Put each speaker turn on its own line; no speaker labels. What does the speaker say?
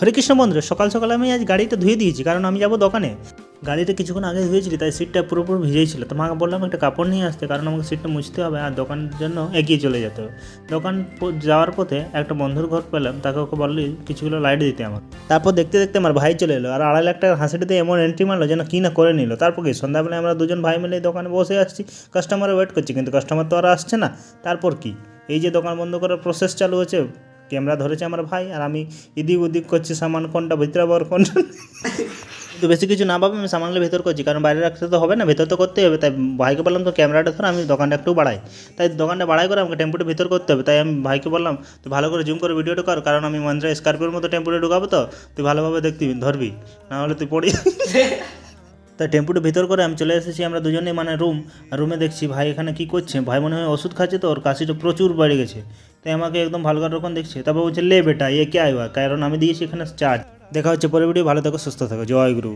হরে কৃষ্ণ বন্ধুরা, সকাল সকাল আমি আজ গাড়িটা ধুয়ে দিয়েছি, কারণ আমি যাবো দোকানে। গাড়িটা কিছুক্ষণ আগে ধুয়েছিলি, তাই সিটটা পুরোপুরি ভিজেই ছিল। তো মাকে বললাম একটা কাপড় নিয়ে আসতে, কারণ আমাকে সিটটা মুছতে হবে আর দোকানের জন্য এগিয়ে চলে যেতে হবে। দোকান যাওয়ার পথে একটা বন্ধুর ঘর পেলাম, তাকে ওকে বললি কিছুগুলো লাইট দিতে আমার। তারপর দেখতে দেখতে আমার ভাই চলে এলো আর 2.5 লাখ টাকার হাসিটাতে এমন এন্ট্রি মারলো যেন কি না করে নিল। তারপর কি সন্ধ্যাবেলায় আমরা দুজন ভাই মিলে দোকানে বসে আসছি, কাস্টমারে ওয়েট করছি, কিন্তু কাস্টমার তো আর আসছে না। তারপর কি এই যে দোকান বন্ধ করার প্রসেস চালু হচ্ছে, ক্যামেরা ধরেছে আমার ভাই আর আমি এদিক ওদিক করছি, সামান কোনটা ভিতরে বর কোনটা। কিন্তু বেশি কিছু না ভাবে আমি সামানগুলো ভেতর করছি, কারণ বাইরে রাখতে তো হবে না, ভেতর তো করতেই হবে। তাই ভাইকে বললাম তো ক্যামেরাটা ধর, আমি দোকানটা একটু বাড়াই। তাই দোকানটা বাড়াই করে আমাকে টেম্পুটা ভিতর করতে হবে। তাই আমি ভাইকে বললাম তুই ভালো করে জুম করে ভিডিওটা কর, কারণ আমি মহিন্দ্রা স্করপিওর মতো টেম্পুটা ঢুকাবো, তো তুই ভালোভাবে দেখবি, ধরবি, না হলে তুই পড়ি। তাই টেম্পুটা ভিতর করে আমি চলে এসেছি, আমরা দুজনেই মানে রুমে দেখছি ভাই এখানে কী করছে। ভাই মনে হয় ওষুধ খাচ্ছে, তো ওর কাশিটা প্রচুর বেড়ে গেছে। তাই আমাকে একদম ভালো রকম দেখছে। তারপর বলছে লে বেটা এ কে আইবা, কারণ আমি দিয়েছি এখানে চার্জ। দেখা হচ্ছে পরে ভিডিও, ভালো থাকো সুস্থ থাকো, জয় গুরু।